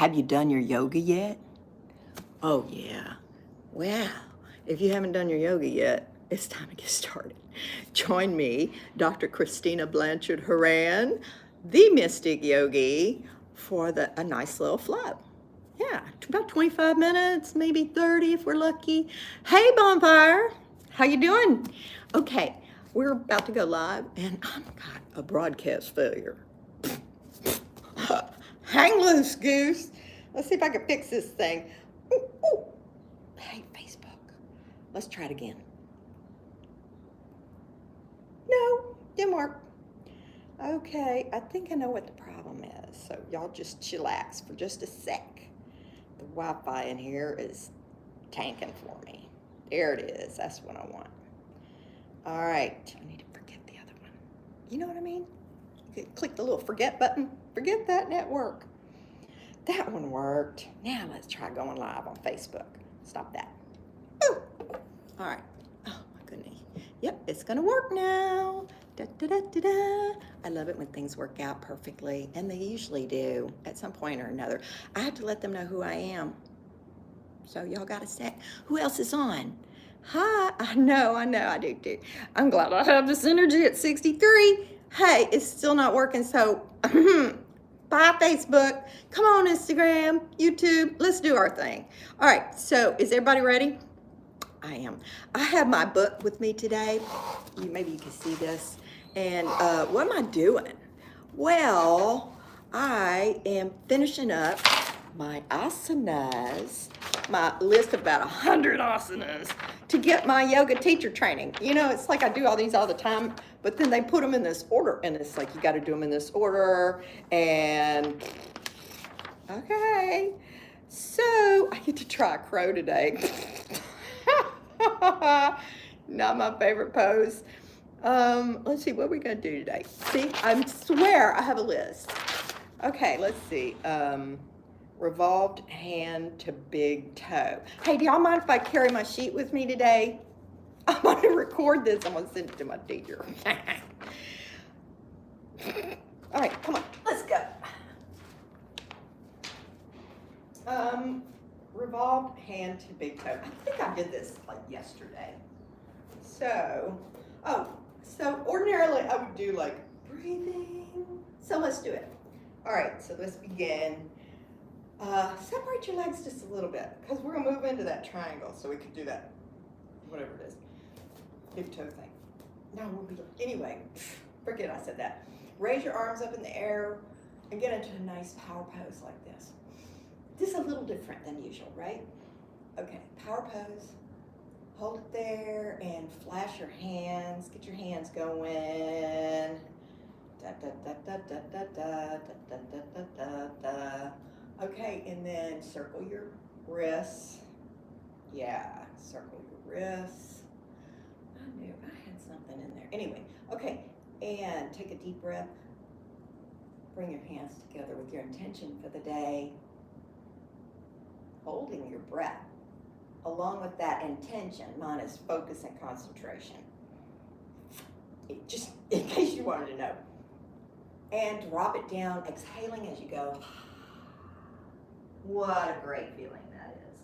Have you done your yoga yet? Oh, yeah. Well, if you haven't done your yoga yet, it's time to get started. Join me, Dr. Christina Blanchard-Horan, the Mystic-Yogi, for a nice little flow. Yeah, about 25 minutes, maybe 30 if we're lucky. Hey, Bonfire, how you doing? Okay, we're about to go live, and I've got a broadcast failure. Hang loose, goose. Let's see if I can fix this thing. Ooh, ooh. Hey, Facebook. Let's try it again. No, didn't work. Okay, I think I know what the problem is. So y'all just chillax for just a sec. The Wi-Fi in here is tanking for me. There it is. That's what I want. All right. I need to forget the other one. You know what I mean? You could click the little forget button. Forget that network. That one worked. Now let's try going live on Facebook. Stop that. Ooh. All right. Oh my goodness. Yep, it's gonna work now. Da, da, da, da, da. I love it when things work out perfectly, and they usually do at some point or another. I have to let them know who I am. So y'all got a sec. Who else is on? Hi. I know, I do too. I'm glad I have this energy at 63. Hey, it's still not working, so bye Facebook. Come on Instagram, YouTube. Let's do our thing. All right, so is everybody ready? I am. I have my book with me today. Maybe you can see this. And what am I doing? Well, I am finishing up my asanas, my list of about 100 asanas to get my yoga teacher training. You know, it's like I do all these all the time, but then they put them in this order, and it's like you got to do them in this order. And okay, so I get to try a crow today. Not my favorite pose. Let's see, what are we gonna do today? See, I swear I have a list. Okay, let's see. Revolved hand to big toe. Hey, do y'all mind if I carry my sheet with me today? I'm gonna record this. I'm gonna send it to my teacher. All right, come on, let's go. Revolved hand to big toe. I think I did this like yesterday. So ordinarily I would do like breathing. So let's do it. All right, so let's begin. Separate your legs just a little bit because we're gonna move into that triangle, so we could do that, whatever it is, big toe thing. No, anyway, forget I said that. Raise your arms up in the air and get into a nice power pose like this. This is a little different than usual, right? Okay, power pose. Hold it there and flash your hands. Get your hands going. Da, da, da, da, da, da, da, da, da, da, da. Okay, and then circle your wrists. Yeah, circle your wrists. I knew I had something in there. Anyway, okay, and take a deep breath. Bring your hands together with your intention for the day. Holding your breath. Along with that intention, mine is focus and concentration. Just in case you wanted to know. And drop it down, exhaling as you go. What a great feeling that is.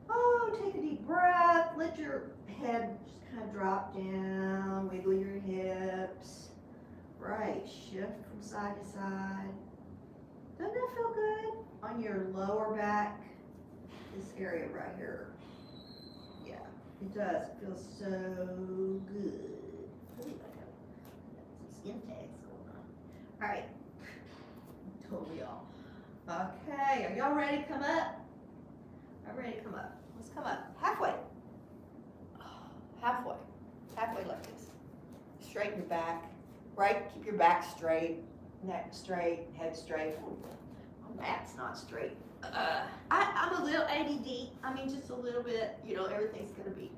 Oh, take a deep breath. Let your head just kind of drop down. Wiggle your hips. Right, shift from side to side. Doesn't that feel good? On your lower back, this area right here. Yeah, it does. It feels so good. Ooh, I got some skin tags going on. All right, totally all. Okay, are y'all ready to come up? I'm ready to come up. Let's come up halfway. Halfway. Halfway like this. Straighten your back. Right, keep your back straight, neck straight, head straight. My back's not straight. I'm a little ADD. I mean, just a little bit. You know, everything's gonna be.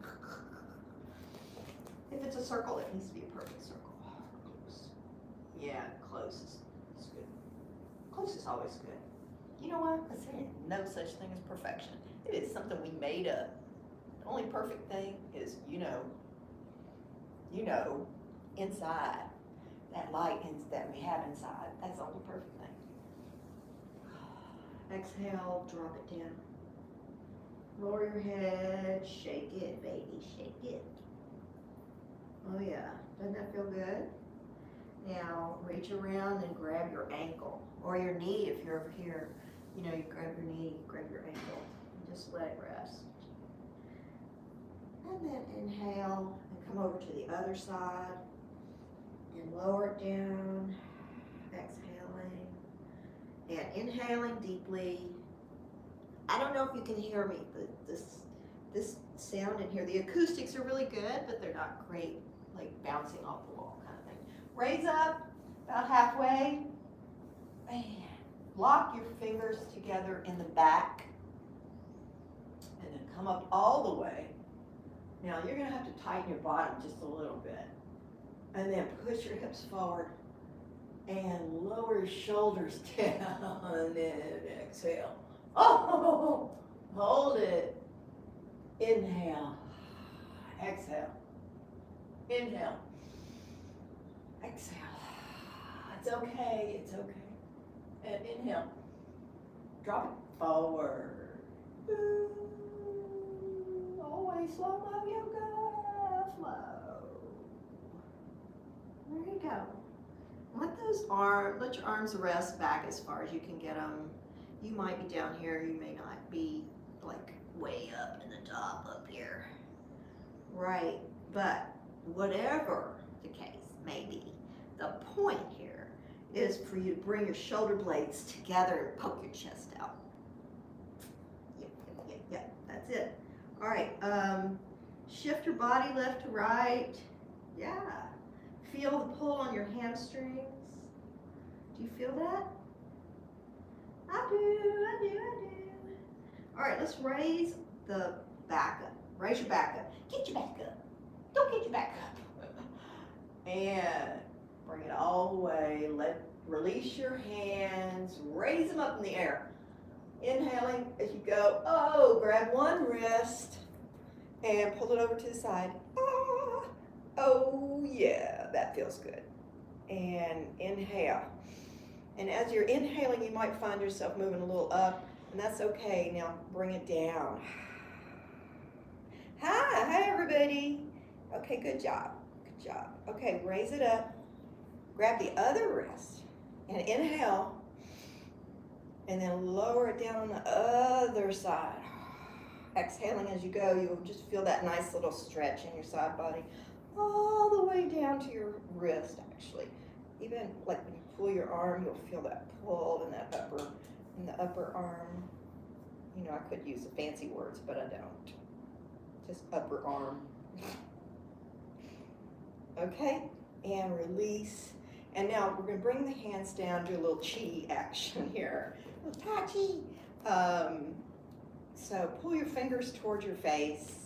If it's a circle, it needs to be a perfect circle. Close. Yeah, close is good. Close is always good. You know why? Because there is no such thing as perfection. It is something we made up. The only perfect thing is, you know, inside. That light that we have inside, that's the only perfect thing. Exhale, drop it down. Lower your head, shake it, baby, shake it. Oh yeah, doesn't that feel good? Now reach around and grab your ankle or your knee if you're over here. You know, you grab your knee, grab your ankle, and just let it rest. And then inhale and come over to the other side and lower it down, exhaling and inhaling deeply. I don't know if you can hear me, but this sound in here, the acoustics are really good, but they're not great, like bouncing off the wall kind of thing. Raise up about halfway and lock your fingers together in the back and then come up all the way. Now you're going to have to tighten your bottom just a little bit and then push your hips forward and lower your shoulders down and then exhale. Oh, hold it. Inhale. Exhale. Inhale. Exhale. It's okay. It's okay. And inhale. Drop it forward. Always slow-mo yoga. Flow. There you go. Let your arms rest back as far as you can get them. You might be down here, you may not be like way up in the top up here. Right, but whatever the case may be, the point here is for you to bring your shoulder blades together and poke your chest out. Yep, that's it. All right, shift your body left to right. Yeah, feel the pull on your hamstrings. Do you feel that? I do. All right, let's raise the back up. Raise your back up. Get your back up. Don't get your back up. And bring it all the way. Release your hands. Raise them up in the air. Inhaling as you go. Oh, grab one wrist and pull it over to the side. Ah. Oh, yeah, that feels good. And inhale. And as you're inhaling, you might find yourself moving a little up, and that's okay. Now bring it down. Hi everybody. Okay, good job. Okay, raise it up. Grab the other wrist and inhale, and then lower it down on the other side. Exhaling as you go, you'll just feel that nice little stretch in your side body, all the way down to your wrist, actually. Even like when you pull your arm, you'll feel that pull in the upper arm. You know, I could use the fancy words, but I don't. Just upper arm. Okay, and release. And now we're going to bring the hands down, do a little chi action here. A little tai chi. So pull your fingers towards your face.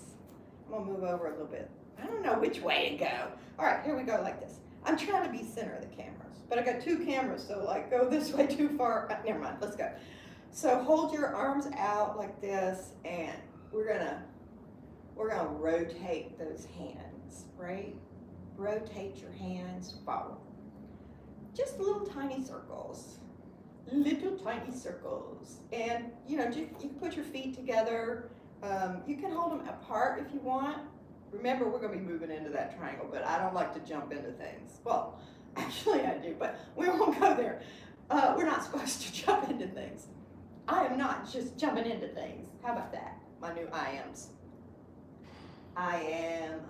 I'm going to move over a little bit. I don't know which way to go. All right, here we go like this. I'm trying to be center of the cameras, but I got two cameras, so like go this way too far. Never mind, let's go. So hold your arms out like this, and we're gonna rotate those hands, right? Rotate your hands forward. Just little tiny circles. Little tiny circles. And you know, you can put your feet together. You can hold them apart if you want. Remember, we're going to be moving into that triangle, but I don't like to jump into things. Well, actually I do, but we won't go there. We're not supposed to jump into things. I am not just jumping into things. How about that? My new I ams. I am,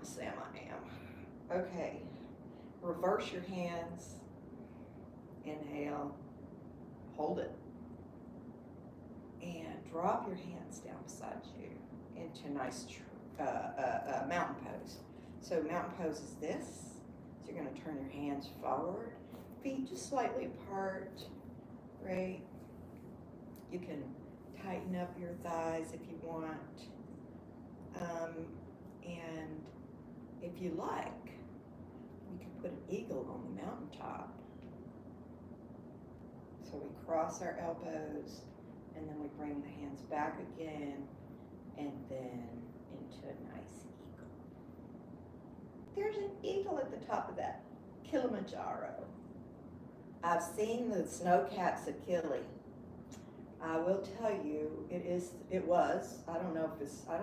Sam, I am. Okay. Reverse your hands. Inhale. Hold it. And drop your hands down beside you into a nice mountain pose. So mountain pose is this. So you're going to turn your hands forward, feet just slightly apart, right? You can tighten up your thighs if you want. And if you like, we can put an eagle on the mountaintop. So we cross our elbows, and then we bring the hands back again, and then into a nice eagle. There's an eagle at the top of that Kilimanjaro. I've seen the snow-capped Sakili. I will tell you, it was, I don't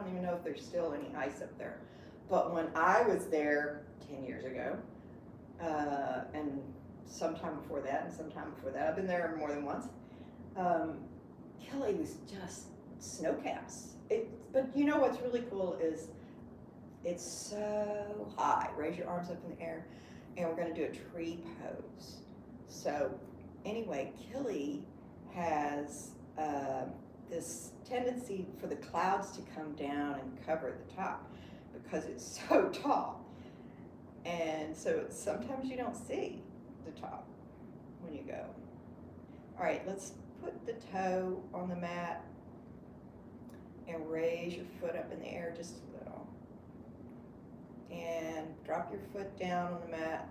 even know if there's still any ice up there. But when I was there 10 years ago, and sometime before that, I've been there more than once, Kelly was just snow caps. But you know what's really cool is it's so high. Raise your arms up in the air, and we're going to do a tree pose. So anyway, Kelly has this tendency for the clouds to come down and cover the top because it's so tall. And so sometimes you don't see the top when you go. All right, let's put the toe on the mat and raise your foot up in the air just a little. And drop your foot down on the mat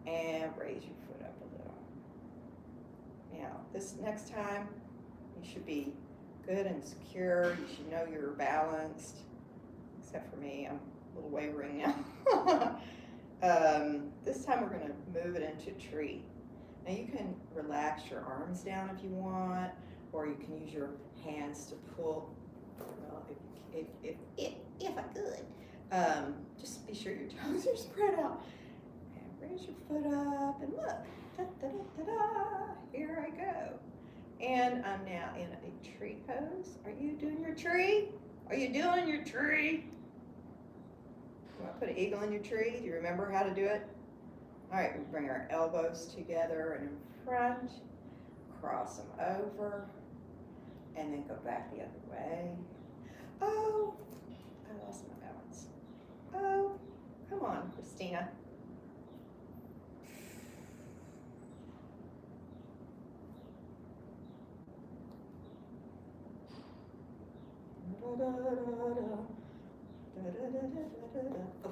and raise your foot up a little. Now, this next time, you should be good and secure. You should know you're balanced, except for me, I'm a little wavering now. This time we're going to move it into tree. Now you can relax your arms down if you want, or you can use your hands to pull. Well, if I could, just be sure your toes are spread out. And raise your foot up, and look, da-da-da-da-da, here I go. And I'm now in a tree pose. Are you doing your tree? Are you doing your tree? You want to put an eagle in your tree? Do you remember how to do it? All right, we bring our elbows together and in front, cross them over, and then go back the other way. Oh, I lost my balance. Oh, come on, Christina.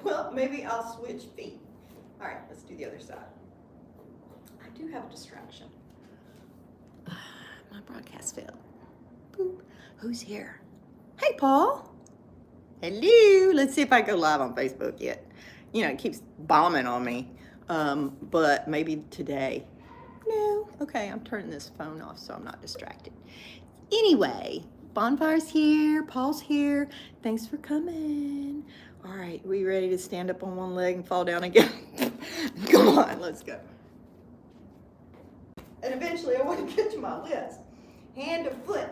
Well, maybe I'll switch feet. All right, let's do the other side. I do have a distraction. My broadcast failed. Boop. Who's here? Hey, Paul. Hello. Let's see if I go live on Facebook yet. You know, it keeps bombing on me. But maybe today. No. Okay, I'm turning this phone off so I'm not distracted. Anyway, Bonfire's here. Paul's here. Thanks for coming. All right, we ready to stand up on one leg and fall down again? Come on, let's go. And eventually I want to get to my list. Hand to foot.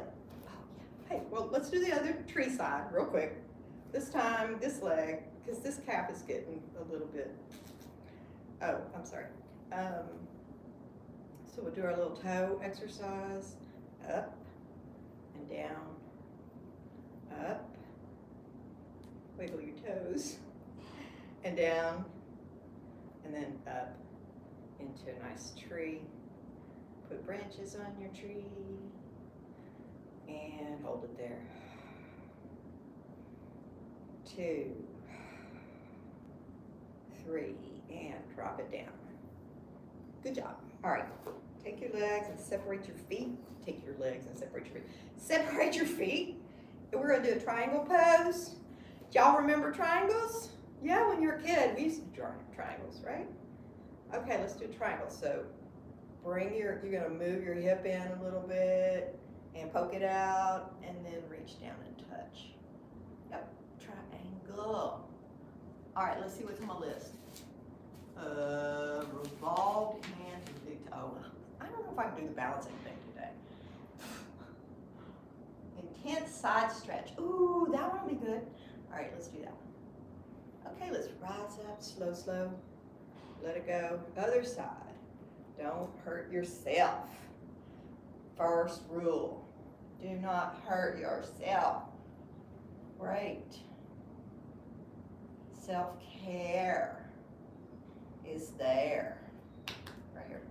Oh, yeah. Hey, well, let's do the other tree side real quick. This time, this leg, because this calf is getting a little bit, oh, I'm sorry. So we'll do our little toe exercise. Up and down, up. Wiggle your toes, and down, and then up into a nice tree. Put branches on your tree, and hold it there. 2, 3, and drop it down. Good job. All right, take your legs and separate your feet. Take your legs and separate your feet. Separate your feet. And we're gonna do a triangle pose. Y'all remember triangles? Yeah, when you were a kid, we used to draw triangles, right? Okay, let's do triangles. So you're gonna move your hip in a little bit and poke it out and then reach down and touch. Yep, triangle. All right, let's see what's on my list. Revolved hand and big toe. I don't know if I can do the balancing thing today. Intense side stretch. Ooh, that one will be good. All right, let's do that one. Okay, let's rise up, slow, slow. Let it go. Other side. Don't hurt yourself. First rule. Do not hurt yourself. Great. Self-care is there. Right here.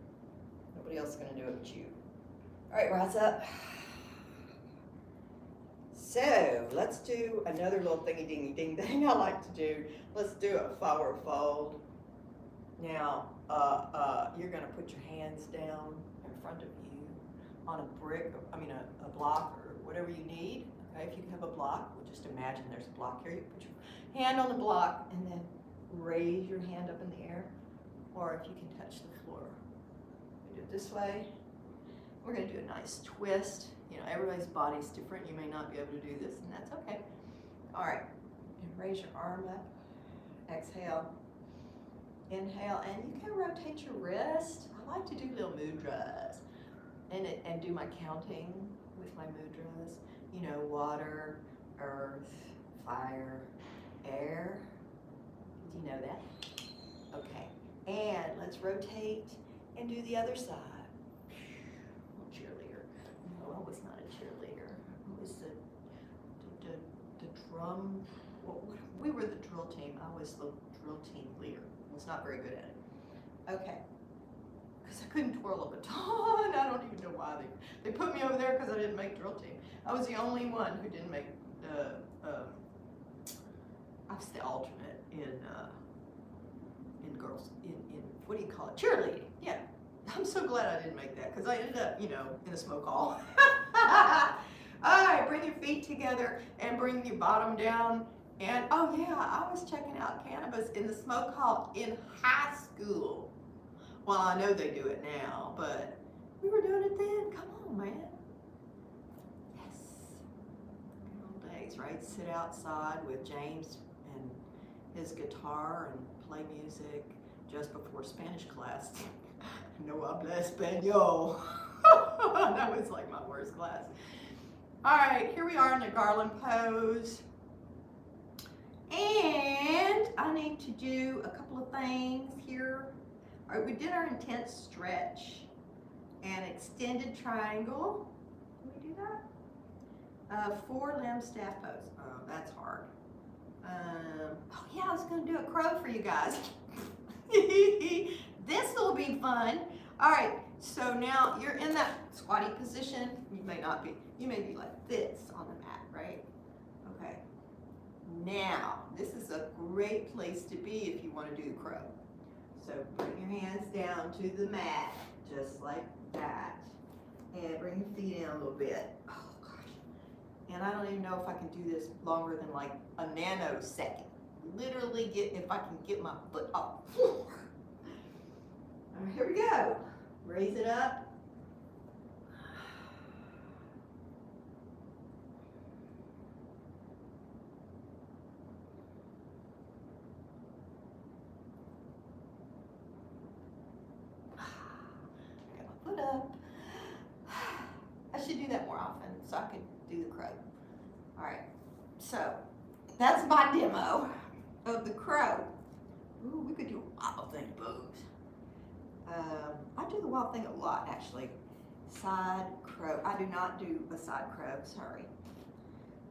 Nobody else is going to do it but you. All right, rise up. So let's do another little thingy-dingy-ding thing I like to do. Let's do a forward fold. Now, you're going to put your hands down in front of you on a block or whatever you need. Okay, if you have a block, we'll just imagine there's a block here. You put your hand on the block and then raise your hand up in the air, or if you can touch the floor. You do it this way we're going to do a nice twist. You know, everybody's body's different. You may not be able to do this, and that's okay. All right, and raise your arm up. Exhale. Inhale, and you can rotate your wrist. I like to do little mudras and do my counting with my mudras. You know, water, earth, fire, air. Do you know that? Okay, and let's rotate and do the other side. Cheerleader. No, I was not a cheerleader. I was the drum. Well, we were the drill team. I was the drill team leader. I was not very good at it. Okay. Because I couldn't twirl a baton. I don't even know why they put me over there because I didn't make drill team. I was the only one who didn't make I was the alternate in girls in what do you call it? Cheerleading. Yeah. I'm so glad I didn't make that because I ended up, you know, in a smoke hall. All right, bring your feet together and bring your bottom down. And oh yeah, I was checking out cannabis in the smoke hall in high school. Well, I know they do it now, but we were doing it then. Come on, man. Yes. Good old days, right? Sit outside with James and his guitar and play music just before Spanish class. No habla español. That was like my worst class. All right, here we are in the garland pose. And I need to do a couple of things here. All right, we did our intense stretch and extended triangle. Did we do that? Four-limb staff pose. Oh, that's hard. Oh yeah, I was gonna do a crow for you guys. This will be fun. All right, so now you're in that squatty position. You may not be. You may be like this on the mat, right? Okay. Now, this is a great place to be if you want to do the crow. So bring your hands down to the mat, just like that. And bring your feet in a little bit. Oh gosh. And I don't even know if I can do this longer than like a nanosecond. Literally if I can get my foot off the floor. All right, here we go. Raise it up. Got my foot up. I should do that more often so I can do the crow. All right, so that's my demo of the crow. Ooh, we could do a wild thing pose. I do the wild thing a lot, actually. Side crow. I do not do a side crow, sorry.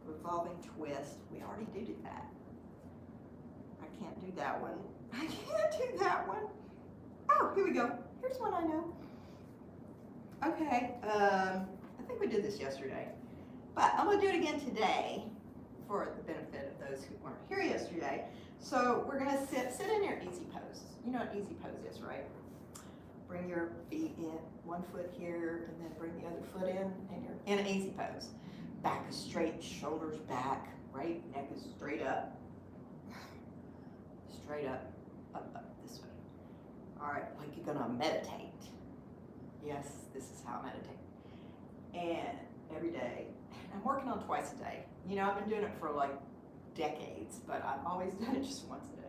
Revolving twist. We already did that. I can't do that one. I can't do that one. Oh, here we go. Here's one I know. Okay, I think we did this yesterday. But I'm going to do it again today for the benefit of those who weren't here yesterday. So we're going to sit in your easy pose. You know what easy pose is, right? Bring your feet in, one foot here, and then bring the other foot in, and you're in an easy pose. Back is straight, shoulders back, right? Neck is straight up. Straight up, up, this way. All right, like you're gonna meditate. Yes, this is how I meditate. And every day, I'm working on twice a day. You know, I've been doing it for like decades, but I've always done it just once a day.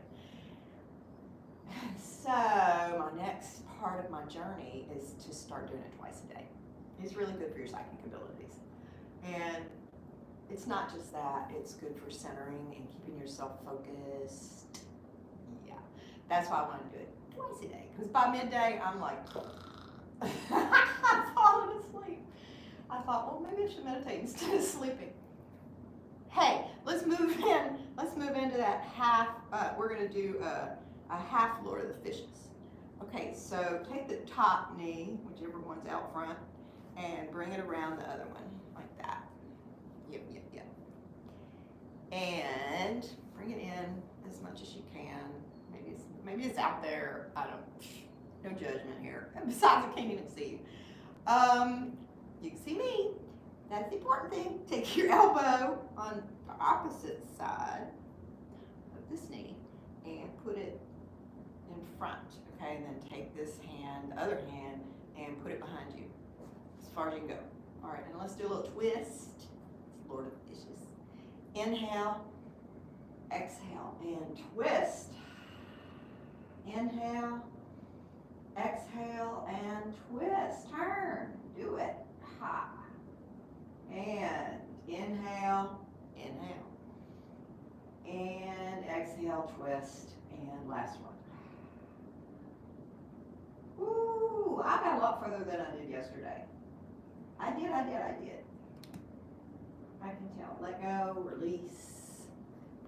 So my next part of my journey is to start doing it twice a day. It's really good for your psychic abilities. And it's not just that, it's good for centering and keeping yourself focused. Yeah, that's why I want to do it twice a day. Because by midday, I'm like, I'm falling asleep. I thought, well, maybe I should meditate instead of sleeping. Hey, let's move in. Let's move into that half. We're going to do a half Lord of the Fishes. Okay, so take the top knee, whichever one's out front, and bring it around the other one, like that. Yep, yep, yep. And bring it in as much as you can. Maybe it's out there. I don't. No judgment here. Besides, I can't even see you. You can see me. That's the important thing. Take your elbow on the opposite side of this knee and put it in front. Okay, and then take this hand, the other hand, and put it behind you as far as you can go. All right, and let's do a little twist. Lord of the Dishes. Inhale, exhale, and twist. Inhale, exhale, and twist. Turn. Do it. Ha. And inhale, inhale. And exhale, twist. And last one. Ooh, I got a lot further than I did yesterday. I did. I can tell. Let go, release,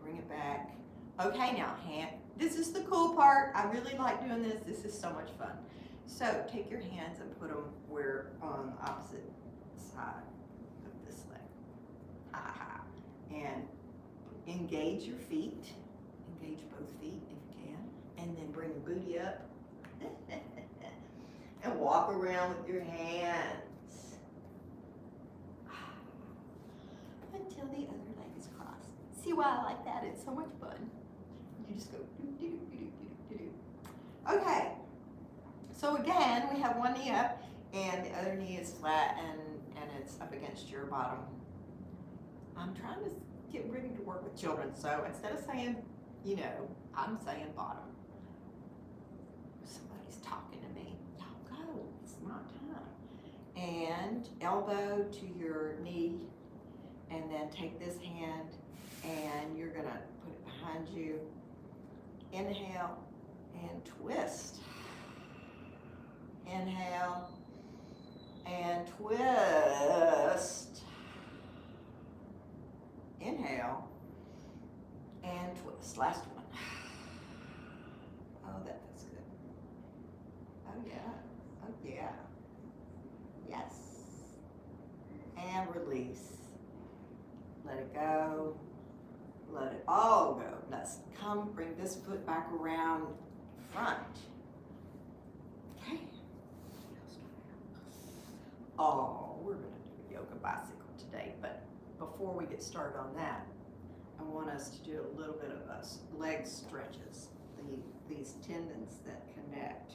bring it back. Okay, now this is the cool part. I really like doing this. This is so much fun. So take your hands and put them where on the opposite side of this leg. Ha ha. And engage your feet. Engage both feet if you can. And then bring the booty up. And walk around with your hands. Until the other leg is crossed. See why I like that? It's so much fun. You just go do. Okay. So again, we have one knee up and the other knee is flat and it's up against your bottom. I'm trying to get ready to work with children, so instead of saying, I'm saying bottom. Somebody's talking to me. Y'all go. It's not time. And elbow to your knee. And then take this hand and you're gonna put it behind you. Inhale and twist. Inhale and twist. Inhale and twist. Last one. Oh, that feels good. Oh yeah. Oh yeah. Yes. And release. Let it go. Let it all go. Let's bring this foot back around front. Okay. Oh, we're going to do a yoga bicycle today, but before we get started on that, I want us to do a little bit of leg stretches. These tendons that connect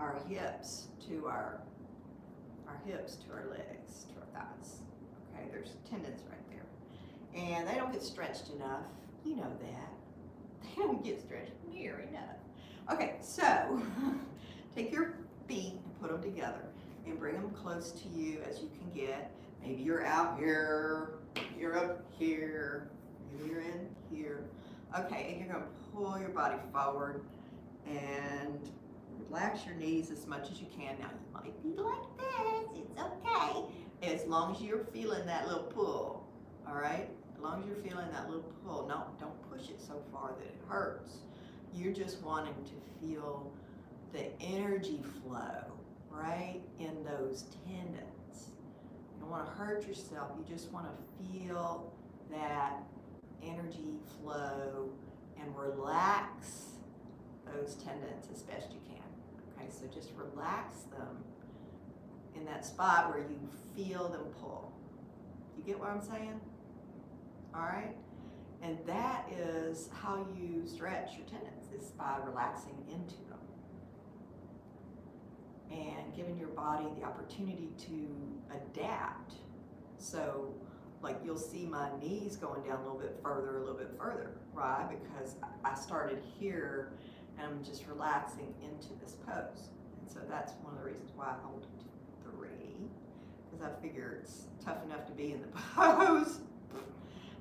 our hips to our legs, to our thighs. Okay, there's tendons right there. And they don't get stretched enough. You know that. They don't get stretched near enough. Okay, so take your feet and put them together and bring them close to you as you can get. Maybe you're out here, you're up here, maybe you're in here. Okay, and you're going to pull your body forward and relax your knees as much as you can. Now, you might be like this. It's okay. As long as you're feeling that little pull, all right? As long as you're feeling that little pull. No, don't push it so far that it hurts. You're just wanting to feel the energy flow, right, in those tendons. You don't want to hurt yourself. You just want to feel that energy flow and relax those tendons as best you can. Okay, so just relax them in that spot where you feel them pull. You get what I'm saying? All right? And that is how you stretch your tendons, is by relaxing into them and giving your body the opportunity to adapt. So, like, you'll see my knees going down a little bit further, right? Because I started here and I'm just relaxing into this pose. And so that's one of the reasons why I hold it to 3, because I figure it's tough enough to be in the pose.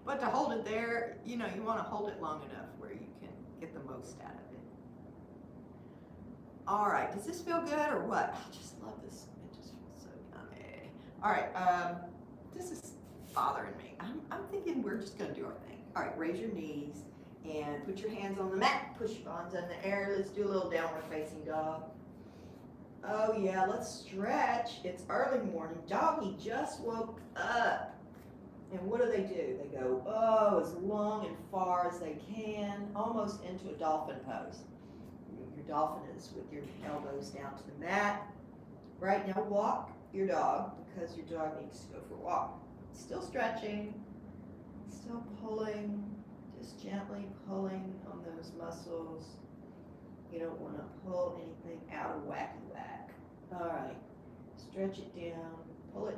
But to hold it there, you want to hold it long enough where you can get the most out of it. All right, does this feel good or what? I just love this. It just feels so yummy. All right, this is bothering me. I'm thinking we're just going to do our thing. All right, raise your knees and put your hands on the mat. Push your palms in the air. Let's do a little downward facing dog. Oh yeah, let's stretch. It's early morning. Doggy just woke up. And what do? They go, as long and far as they can, almost into a dolphin pose. Your dolphin is with your elbows down to the mat. Right, now walk your dog, because your dog needs to go for a walk. Still stretching, still pulling, just gently pulling on those muscles. You don't want to pull anything out of whack. All right, stretch it down,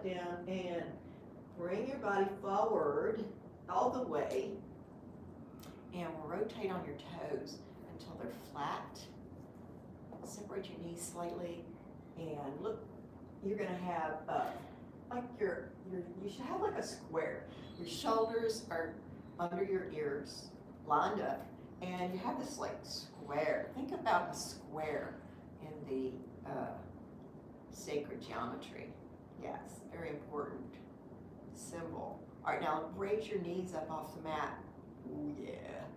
it down and bring your body forward all the way. And we'll rotate on your toes until they're flat. Separate your knees slightly, and look, you're gonna have like you should have like a square. Your shoulders are under your ears, lined up, and you have this like square. Think about a square in the sacred geometry. Yes, very important symbol. All right, now raise your knees up off the mat. Ooh, yeah.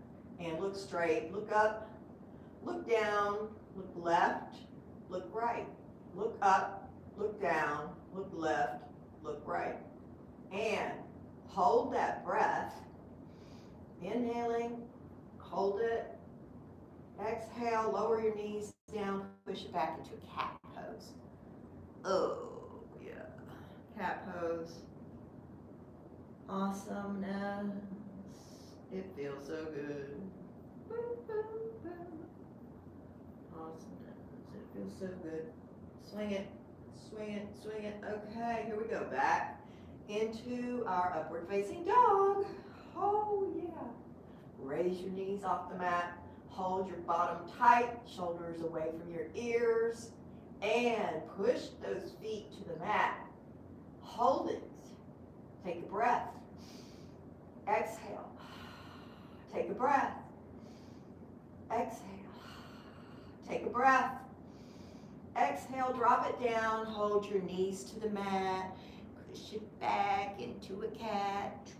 And look straight, look up, look down, look left, look right, look up, look down, look left, look right. And hold that breath. Inhaling, hold it. Exhale, lower your knees down, push it back into a cat pose. Oh, yeah. Cat pose. Awesomeness. It feels so good. Awesomeness. It feels so good. Swing it, swing it, swing it. Okay, here we go. Back into our upward facing dog. Oh, yeah. Raise your knees off the mat. Hold your bottom tight, shoulders away from your ears, and push those feet to the mat. Hold it. Take a breath. Exhale. Take a breath. Exhale. Take a breath. Exhale, drop it down. Hold your knees to the mat. Push it back into a cat.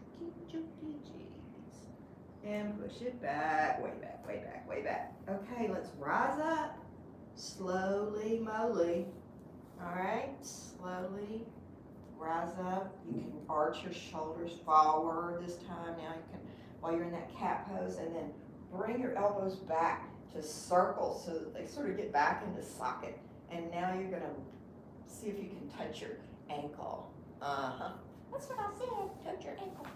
And push it back, way back, way back, way back. Okay, let's rise up. Slowly, moly. All right, slowly rise up. You can arch your shoulders forward this time. Now you can, while you're in that cat pose, and then bring your elbows back to circle so that they sort of get back into socket. And now you're gonna see if you can touch your ankle. That's what I said, touch your ankle.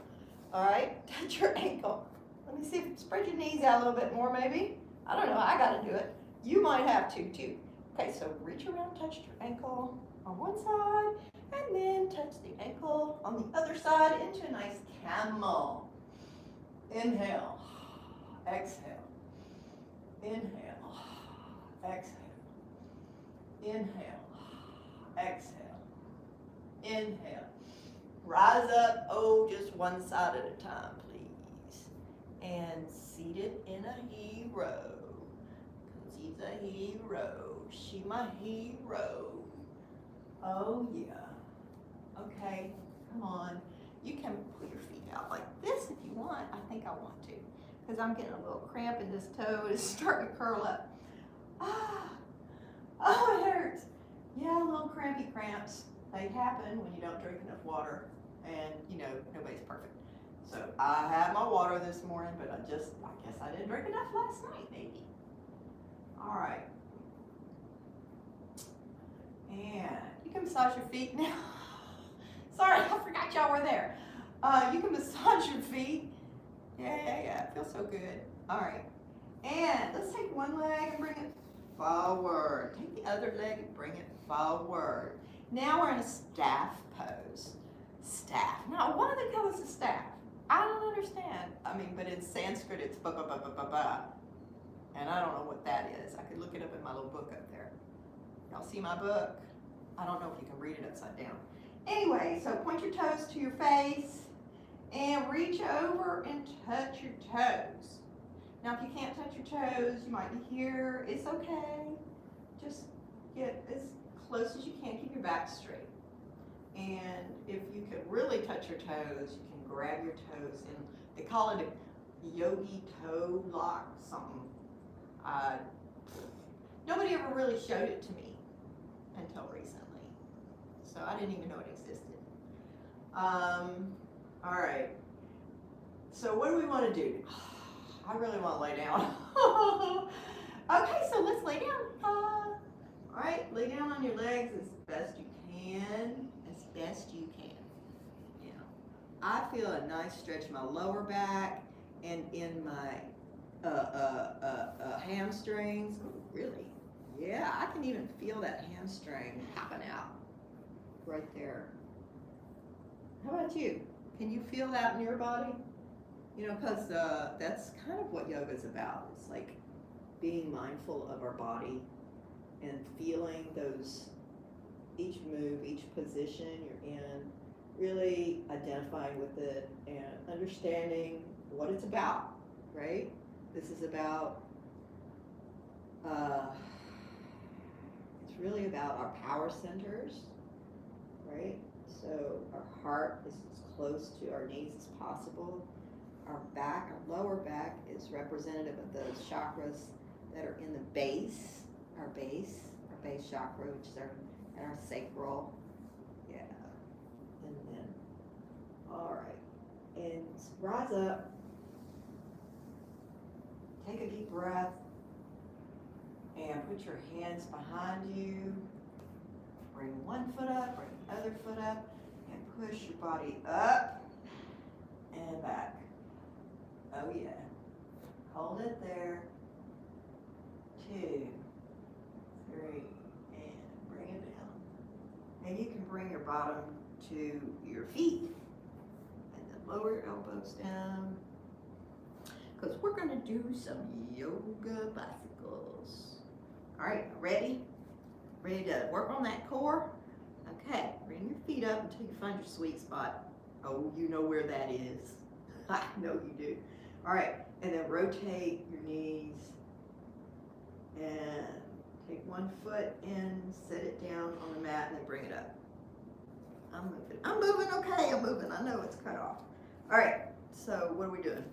All right, touch your ankle. Let me see if, spread your knees out a little bit more maybe. I don't know, I gotta do it. You might have to too. Okay, so reach around, touch your ankle on one side, and then touch the ankle on the other side into a nice camel. Inhale, exhale, inhale, exhale, inhale, exhale, inhale. Rise up, oh, just one side at a time, please. And seated in a hero. Cause he's a hero. She my hero. Oh yeah. Okay, come on. You can put your feet out like this if you want. I think I want to. Because I'm getting a little cramp in this toe. It's starting to curl up. Ah. Oh, it hurts. Yeah, little crampy cramps. They happen when you don't drink enough water. And, you know, nobody's perfect. So I had my water this morning, but I guess I didn't drink enough last night, maybe. All right. And you can massage your feet now. Sorry, I forgot y'all were there. You can massage your feet. Yeah, it feels so good. All right. And let's take one leg and bring it forward. Take the other leg and bring it forward. Now we're in a staff pose. Staff. Now, what are the colors of staff? I don't understand. I mean, but in Sanskrit, it's ba-ba-ba-ba-ba-ba. And I don't know what that is. I could look it up in my little book up there. Y'all see my book? I don't know if you can read it upside down. Anyway, so point your toes to your face and reach over and touch your toes. Now, if you can't touch your toes, you might be here. It's okay. Just get as close as you can. Keep your back straight. And if you could really touch your toes, you can grab your toes, and they call it a yogi toe lock, something. Nobody ever really showed it to me until recently, so I didn't even know it existed. All right, so what do we want to do? I really want to lay down. Okay, so let's lay down. All right, lay down on your legs as best you can. Best you can. Yeah. I feel a nice stretch in my lower back and in my hamstrings. Ooh, really? Yeah, I can even feel that hamstring popping out right there. about you? Can you feel that in your body? You know, because that's kind of what yoga is about. It's like being mindful of our body and feeling those, each move, each position you're in, really identifying with it and understanding what it's about, right? This is about, it's really about our power centers, right? So our heart is as close to our knees as possible. Our back, our lower back, is representative of those chakras that are in the base, our base chakra, which is our sacral. Yeah. And then, all right. And rise up. Take a deep breath. And put your hands behind you. Bring one foot up, bring the other foot up, and push your body up and back. Oh yeah. Hold it there. 2, 3, and bring it down. And you can bring your bottom to your feet. And then lower your elbows down. Because we're going to do some yoga bicycles. All right, ready? Ready to work on that core? Okay, bring your feet up until you find your sweet spot. Oh, you know where that is. I know you do. All right, and then rotate your knees and take one foot in, set it down on the mat, and then bring it up. I'm moving, okay, I'm moving. I know it's cut off. All right, so what are we doing?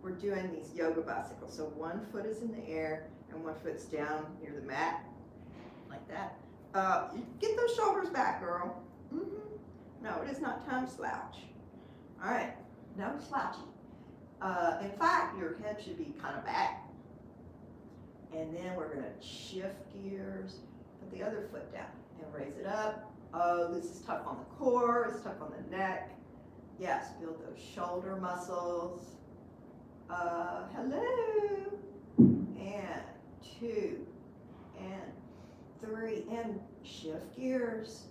We're doing these yoga bicycles. So one foot is in the air and one foot's down near the mat, like that. Get those shoulders back, girl. No, it is not time to slouch. All right, no slouching. In fact, your head should be kind of back. And then we're gonna shift gears, put the other foot down and raise it up. Oh, this is tough on the core, it's tough on the neck. Yes, build those shoulder muscles. Hello. And 2, and 3, and shift gears.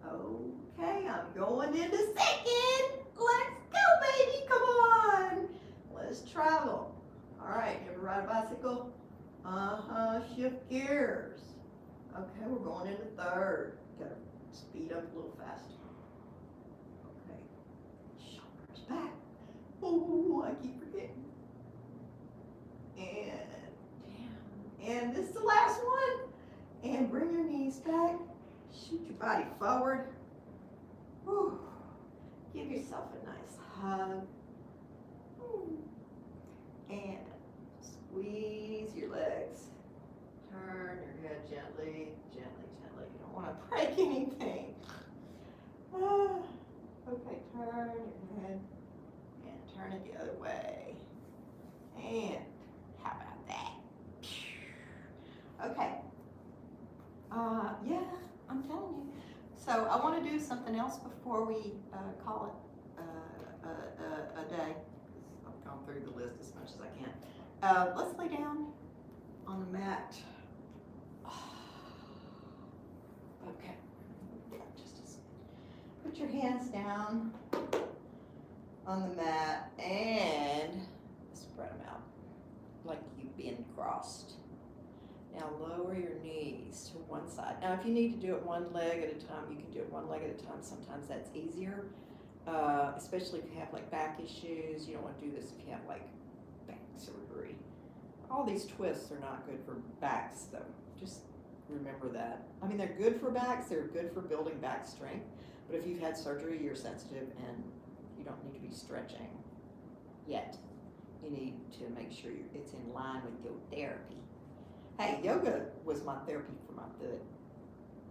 Okay, I'm going into second. Let's go, baby, come on. Let's travel. All right, you ever ride a bicycle? Shift gears. Okay, we're going into third. Gotta speed up a little faster. Okay, shoulders back. Oh, I keep forgetting. And down. And this is the last one. And bring your knees back. Shoot your body forward. Whew. Give yourself a nice hug. And squeeze your legs. Turn your head gently, gently, gently. You don't want to break anything. Okay, turn your head and turn it the other way. And how about that? Okay. Yeah, I'm telling you. So I want to do something else before we call it a day. I've gone through the list as much as I can. Let's lay down on the mat. Okay. Just put your hands down on the mat and spread them out like you've been crossed. Now lower your knees to one side. Now if you need to do it one leg at a time, you can do it one leg at a time. Sometimes that's easier, especially if you have like back issues. You don't want to do this if you have like back surgery. All these twists are not good for backs though. Just remember that. I mean, they're good for backs, they're good for building back strength, but if you've had surgery, you're sensitive and you don't need to be stretching yet. You need to make sure it's in line with your therapy. Hey, yoga was my therapy for my foot.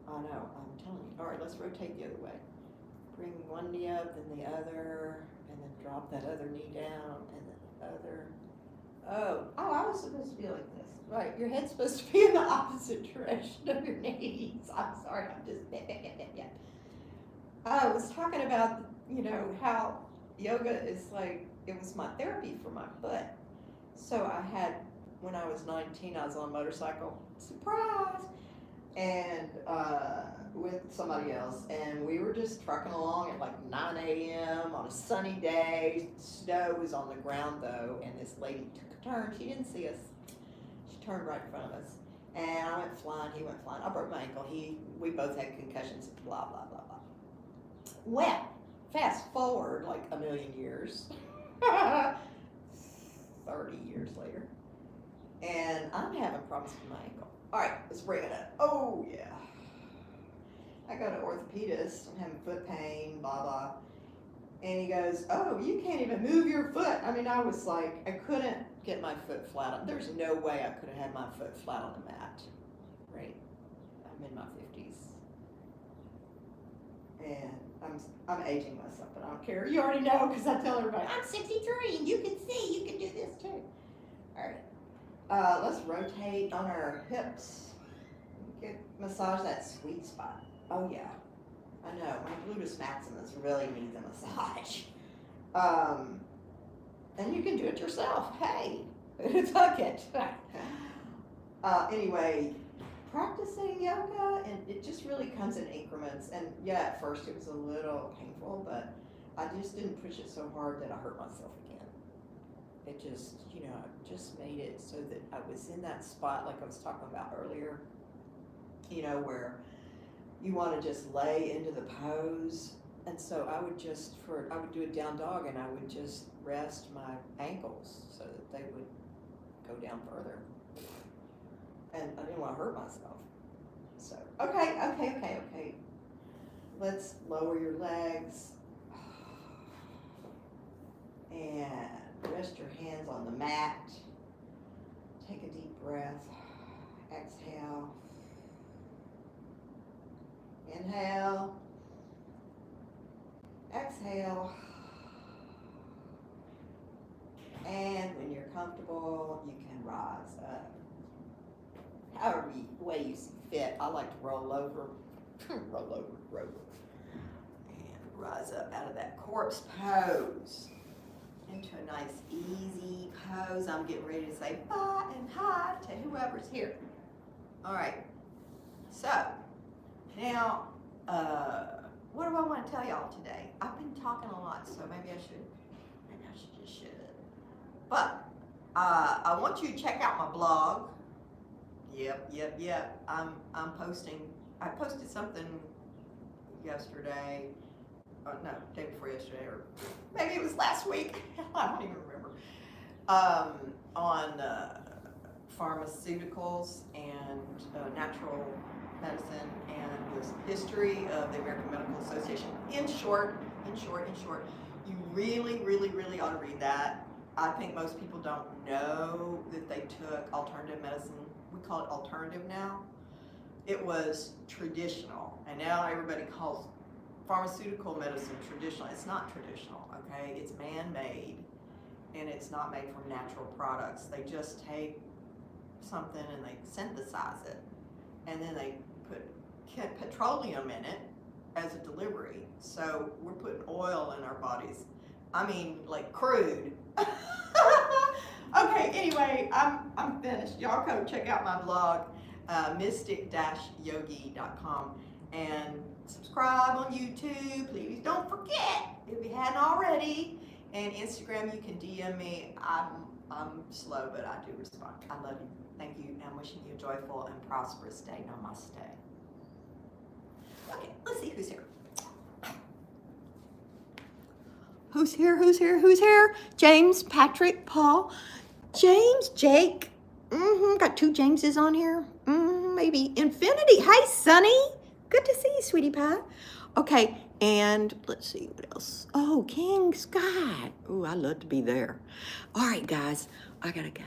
I know, I'm telling you. All right, let's rotate the other way. Bring one knee up, then the other, and then drop that other knee down, and then the other. Oh, I was supposed to be like this. Right, your head's supposed to be in the opposite direction of your knees. I'm sorry, I'm just, yeah. I was talking about, you know, how yoga is like, it was my therapy for my foot. So I had, when I was 19, I was on a motorcycle, surprise, and with somebody else, and we were just trucking along at like 9 a.m. on a sunny day. Snow was on the ground though, and this lady took a turn. She didn't see us. She turned right in front of us, and I went flying. He went flying. I broke my ankle. We both had concussions. Blah blah blah blah. Well, fast forward like a million years, 30 years later, and I'm having problems with my ankle. All right, let's bring it up. Oh yeah. I go to orthopedist, I'm having foot pain, blah, blah. And he goes, oh, you can't even move your foot. I mean, I was like, I couldn't get my foot flat. There's no way I could have had my foot flat on the mat, right? I'm in my 50s. And I'm aging myself, but I don't care. You already know, because I tell everybody, I'm 63, and you can see, you can do this too. All right, let's rotate on our hips. Massage that sweet spot. Oh yeah, I know, my gluteus maximus really needs a massage. And you can do it yourself, hey, tuck it. Anyway, practicing yoga, and it just really comes in increments, and yeah, at first it was a little painful, but I just didn't push it so hard that I hurt myself again. It just, just made it so that I was in that spot like I was talking about earlier, where you want to just lay into the pose. And so I would do a down dog, and I would just rest my ankles so that they would go down further. And I didn't want to hurt myself. So, okay. Let's lower your legs. And rest your hands on the mat. Take a deep breath. Exhale. Inhale. Exhale. And when you're comfortable, you can rise up. However way you see fit. I like to roll over. roll over. And rise up out of that corpse pose into a nice easy pose. I'm getting ready to say bye and hi to whoever's here. All right. So, now, what do I want to tell y'all today? I've been talking a lot, so maybe I should just shut up. But I want you to check out my blog. Yep. I'm posting. I posted something yesterday. No, day before yesterday, or maybe it was last week. I don't even remember. On pharmaceuticals and natural medicine and the history of the American Medical Association. In short, you really ought to read that. I think most people don't know that they took alternative medicine. We call it alternative now. It was traditional, and now everybody calls pharmaceutical medicine traditional. It's not traditional, okay? It's man-made, and it's not made from natural products. They just take something and they synthesize it, and then they put petroleum in it as a delivery. So we're putting oil in our bodies. I mean, like crude. Okay, anyway, I'm finished. Y'all go check out my blog, mystic-yogi.com, and subscribe on YouTube. Please don't forget, if you hadn't already. And Instagram, you can DM me. I'm slow, but I do respond. I love you. Thank you. I'm wishing you a joyful and prosperous day. Namaste. Okay, let's see who's here. Who's here? James, Patrick, Paul, James, Jake. Got two Jameses on here. Maybe Infinity. Hi, Sonny. Good to see you, sweetie pie. Okay, and let's see what else. Oh, King Scott. Oh, I love to be there. All right, guys, I gotta go.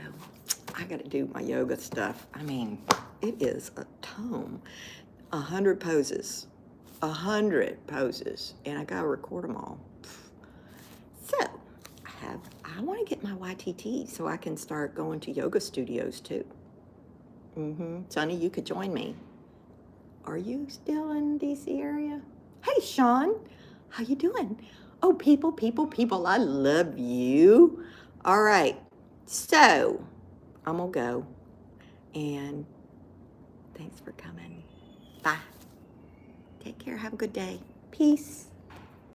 I gotta do my yoga stuff. I mean, it is a tome. 100 poses. 100 poses. And I gotta record them all. So, I want to get my YTT so I can start going to yoga studios too. Sonny, you could join me. Are you still in DC area? Hey, Sean, how you doing? Oh, people, I love you. All right, so I'm gonna go, and thanks for coming. Bye. Take care. Have a good day. Peace.